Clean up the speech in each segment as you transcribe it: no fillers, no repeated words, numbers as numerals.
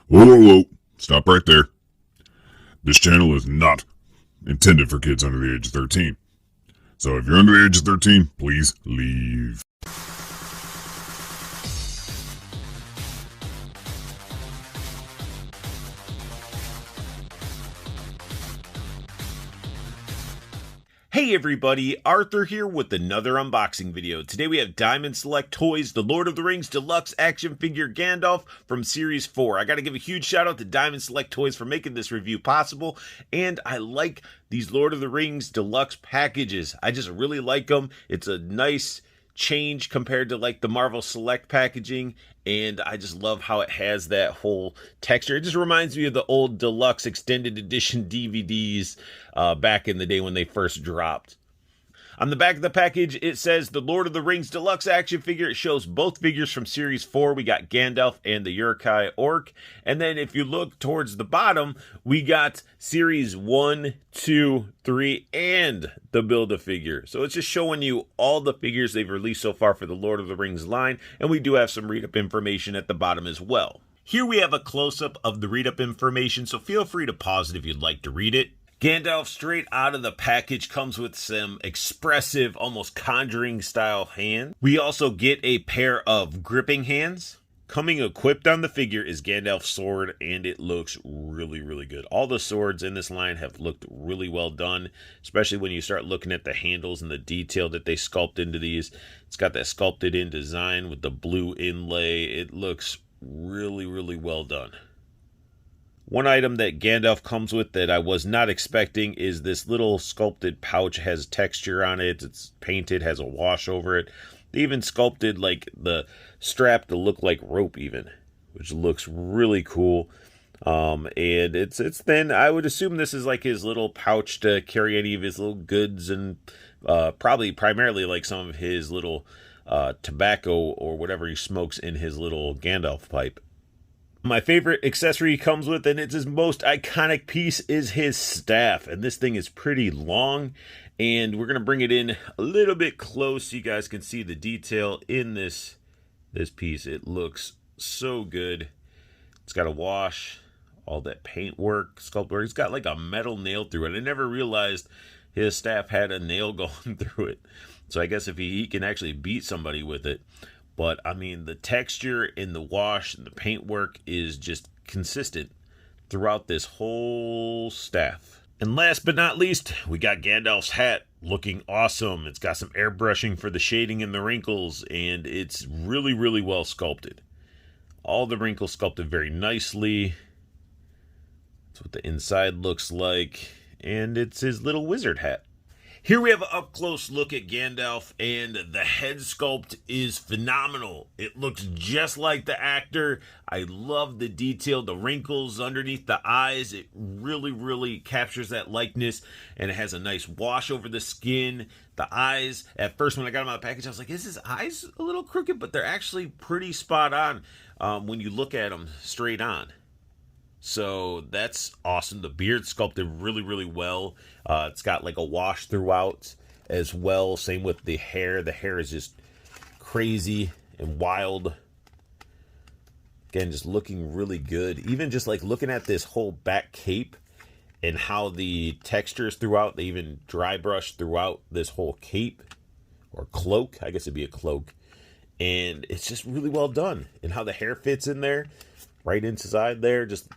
Whoa, whoa, whoa. Stop right there. This channel is not intended for kids under the age of 13. So if you're under the age of 13, please leave. Hey everybody, Arthur here with another unboxing video. Today we have Diamond Select Toys, the Lord of the Rings Deluxe Action Figure Gandalf from Series 4. I gotta give a huge shout out to Diamond Select Toys for making this review possible, and I like these Lord of the Rings Deluxe packages. I just really like them. It's a nice change compared to like the Marvel Select packaging, and I just love how it has that whole texture. It just reminds me of the old Deluxe Extended Edition DVDs back in the day when they first dropped. On the back of the package, it says the Lord of the Rings Deluxe Action Figure. It shows both figures from Series 4. We got Gandalf and the Uruk-hai Orc. And then if you look towards the bottom, we got Series 1, 2, 3, and the Build-A-Figure. So it's just showing you all the figures they've released so far for the Lord of the Rings line. And we do have some read-up information at the bottom as well. Here we have a close-up of the read-up information, so feel free to pause it if you'd like to read it. Gandalf, straight out of the package, comes with some expressive, almost Conjuring style hands. We also get a pair of gripping hands. Coming equipped on the figure is Gandalf Sword, and it looks really, really good. All the swords in this line have looked really well done, especially when you start looking at the handles and the detail that they sculpt into these. It's got that sculpted in design with the blue inlay. It looks really, really well done. One item that Gandalf comes with that I was not expecting is this little sculpted pouch. It has texture on it. It's painted, has a wash over it. They even sculpted like the strap to look like rope even, which looks really cool. And it's thin. I would assume this is like his little pouch to carry any of his little goods and probably primarily like some of his little tobacco or whatever he smokes in his little Gandalf pipe. My favorite accessory he comes with, and it's his most iconic piece, is his staff. And this thing is pretty long, and we're going to bring it in a little bit close so you guys can see the detail in this piece. It looks so good. It's got a wash, all that paint work, sculpt work. It's got like a metal nail through it. I never realized his staff had a nail going through it. So I guess if he can actually beat somebody with it. But, I mean, the texture in the wash and the paintwork is just consistent throughout this whole staff. And last but not least, we got Gandalf's hat looking awesome. It's got some airbrushing for the shading and the wrinkles, and it's really, really well sculpted. All the wrinkles sculpted very nicely. That's what the inside looks like. And it's his little wizard hat. Here we have an up-close look at Gandalf, and the head sculpt is phenomenal. It looks just like the actor. I love the detail, the wrinkles underneath the eyes. It really, really captures that likeness, and it has a nice wash over the skin. The eyes, at first when I got them out of the package, I was like, is his eyes a little crooked? But they're actually pretty spot on when you look at them straight on. So that's awesome. The beard sculpted really, really well. It's got like a wash throughout as well. Same with the hair. The hair is just crazy and wild. Again, just looking really good. Even just like looking at this whole back cape and how the textures throughout. They even dry brush throughout this whole cape or cloak. I guess it'd be a cloak. And it's just really well done. And how the hair fits in there. Right inside there, just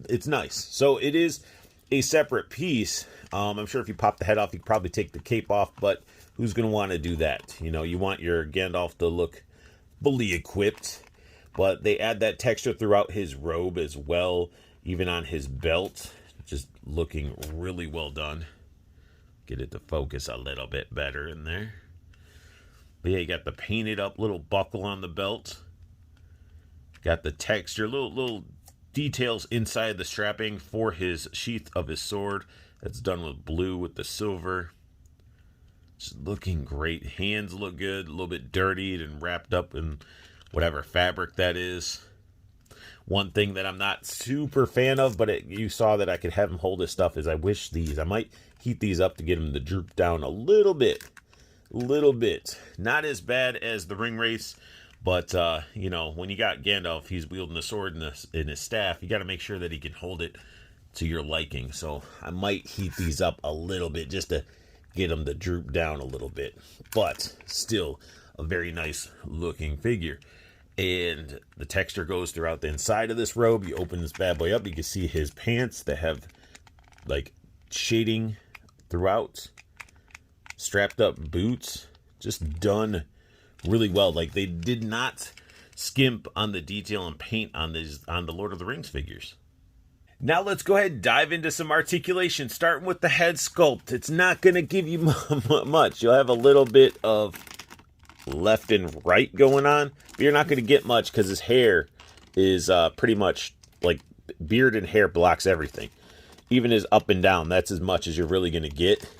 it's nice. So it is a separate piece. I'm sure if you pop the head off, you could probably take the cape off, but who's going to want to do that? You know, you want your Gandalf to look fully equipped, but they add that texture throughout his robe as well, even on his belt. Just looking really well done. Get it to focus a little bit better in there. But yeah, you got the painted up little buckle on the belt. Got the texture, little details inside the strapping for his sheath of his sword. That's done with blue with the silver. Just looking great. Hands look good, a little bit dirtied and wrapped up in whatever fabric that is. One thing that I'm not super fan of, but you saw that I could have him hold his stuff, is I might heat these up to get him to droop down a little bit. Not as bad as the ring race, But, you know, when you got Gandalf, he's wielding a sword in his staff. You got to make sure that he can hold it to your liking. So I might heat these up a little bit just to get them to droop down a little bit. But still a very nice looking figure. And the texture goes throughout the inside of this robe. You open this bad boy up, you can see his pants that have like shading throughout. Strapped up boots, just done really well. Like, they did not skimp on the detail and paint on the Lord of the Rings figures. Now let's go ahead and dive into some articulation, starting with the head sculpt. It's not going to give you much. You'll have a little bit of left and right going on, but you're not going to get much because his hair is pretty much like beard and hair blocks everything. Even his up and down, that's as much as you're really going to get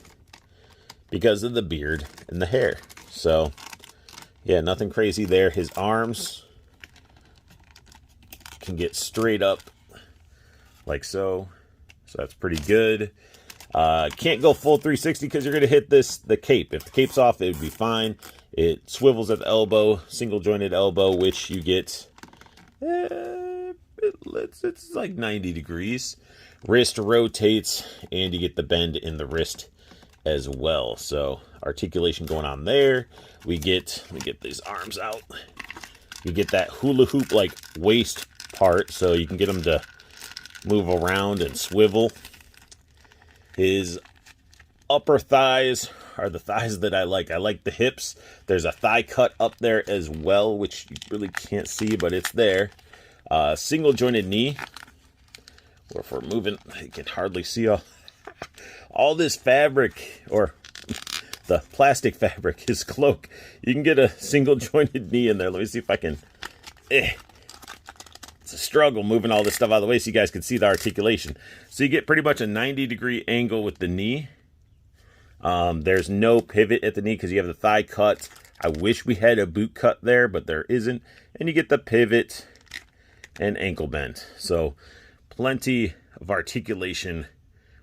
because of the beard and the hair. So yeah, nothing crazy there. His arms can get straight up like so. So that's pretty good. Can't go full 360 because you're going to hit the cape. If the cape's off, it would be fine. It swivels at the elbow, single jointed elbow, which you get, it's like 90 degrees. Wrist rotates, and you get the bend in the wrist as well. So articulation going on there. Let me get these arms out. You get that hula hoop like waist part, so you can get them to move around and swivel. His upper thighs are the thighs that I like. I like the hips. There's a thigh cut up there as well, which you really can't see, but it's there. Single jointed knee. Or if we're moving, you can hardly see all this fabric, or the plastic fabric, his cloak. You can get a single jointed knee in there. Let me see if I can. It's a struggle moving all this stuff out of the way so you guys can see the articulation. So you get pretty much a 90-degree angle with the knee. There's no pivot at the knee because you have the thigh cut. I wish we had a boot cut there, but there isn't. And you get the pivot and ankle bend. So plenty of articulation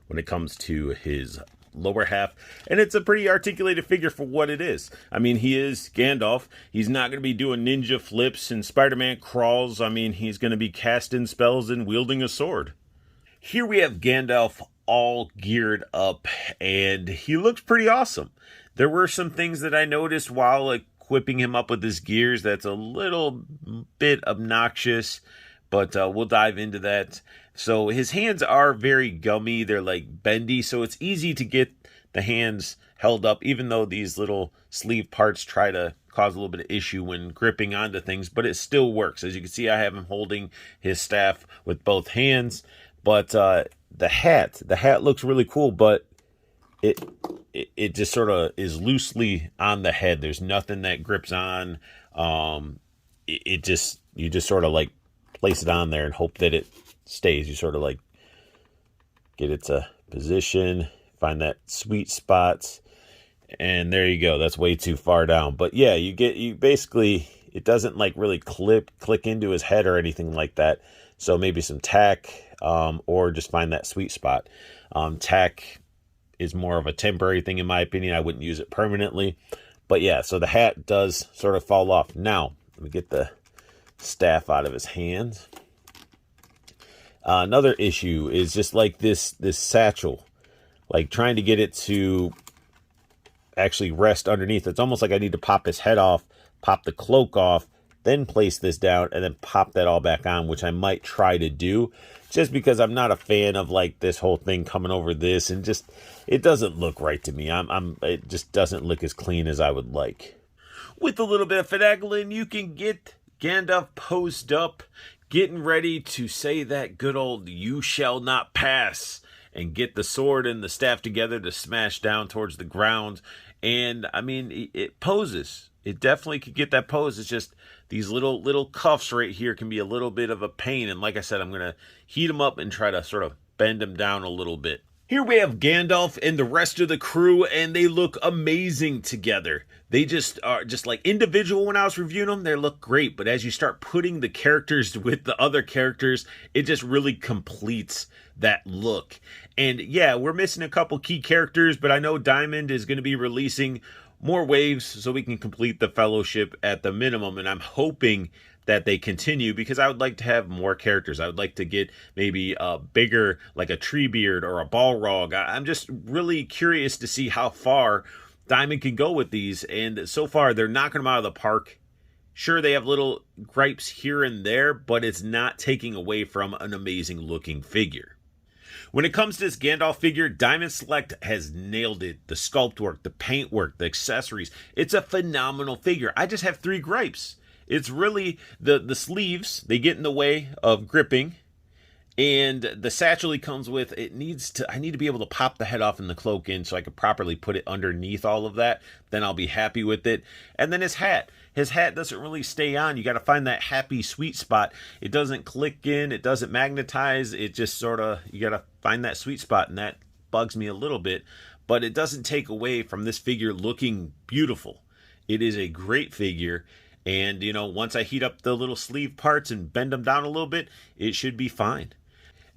when it comes to his lower half. And it's a pretty articulated figure for what it is. I mean, he is Gandalf. He's not going to be doing ninja flips and Spider-Man crawls. I mean, he's going to be casting spells and wielding a sword. Here we have Gandalf all geared up, and he looks pretty awesome. There were some things that I noticed while equipping him up with his gears that's a little bit obnoxious, but we'll dive into that. So his hands are very gummy. They're like bendy, so it's easy to get the hands held up, even though these little sleeve parts try to cause a little bit of issue when gripping onto things, but it still works. As you can see, I have him holding his staff with both hands, but the hat looks really cool, but it just sort of is loosely on the head. There's nothing that grips on. You just sort of like place it on there and hope that it stays. You sort of like get it to position, find that sweet spot, and there you go. That's way too far down. But yeah, you basically, it doesn't like really click into his head or anything like that. So maybe some tack, or just find that sweet spot. Tack is more of a temporary thing in my opinion. I wouldn't use it permanently. But yeah, so the hat does sort of fall off. Now, let me get the staff out of his hands. Another issue is just like this satchel. Like trying to get it to actually rest underneath. It's almost like I need to pop his head off, pop the cloak off, then place this down, and then pop that all back on, which I might try to do, just because I'm not a fan of like this whole thing coming over this, and just it doesn't look right to me. It just doesn't look as clean as I would like. With a little bit of finagling, you can get Gandalf posed up, getting ready to say that good old "you shall not pass," and get the sword and the staff together to smash down towards the ground. And I mean, it poses. It definitely could get that pose. It's just these little cuffs right here can be a little bit of a pain. And like I said, I'm going to heat them up and try to sort of bend them down a little bit. Here we have Gandalf and the rest of the crew, and they look amazing together. They just are just like individual. When I was reviewing them, they look great. But as you start putting the characters with the other characters, it just really completes that look. And yeah, we're missing a couple key characters, but I know Diamond is going to be releasing more waves so we can complete the fellowship at the minimum. And I'm hoping that they continue, because I would like to have more characters. I would like to get maybe a bigger, like a Treebeard or a Balrog. I'm just really curious to see how far Diamond can go with these. And so far, they're knocking them out of the park. Sure, they have little gripes here and there, but it's not taking away from an amazing looking figure. When it comes to this Gandalf figure, Diamond Select has nailed it. The sculpt work, the paint work, the accessories. It's a phenomenal figure. I just have 3 gripes. It's really the sleeves. They get in the way of gripping. And the satchel he comes with, I need to be able to pop the head off and the cloak in so I could properly put it underneath all of that. Then I'll be happy with it. And then his hat. His hat doesn't really stay on. You got to find that happy sweet spot. It doesn't click in. It doesn't magnetize. It just sort of, you got to find that sweet spot, and that bugs me a little bit. But it doesn't take away from this figure looking beautiful. It is a great figure. And, you know, once I heat up the little sleeve parts and bend them down a little bit, it should be fine.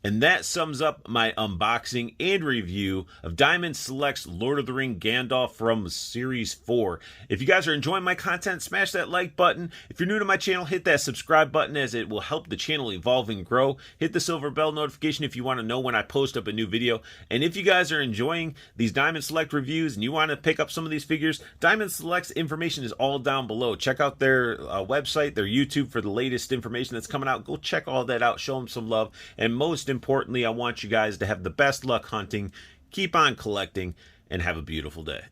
And that sums up my unboxing and review of Diamond Select's Lord of the Ring Gandalf from Series 4. If you guys are enjoying my content, smash that like button. If you're new to my channel, hit that subscribe button, as it will help the channel evolve and grow. Hit the silver bell notification if you want to know when I post up a new video. And if you guys are enjoying these Diamond Select reviews and you want to pick up some of these figures, Diamond Select's information is all down below. Check out their website, their YouTube for the latest information that's coming out. Go check all that out. Show them some love. And most importantly, I want you guys to have the best luck hunting, keep on collecting, and have a beautiful day.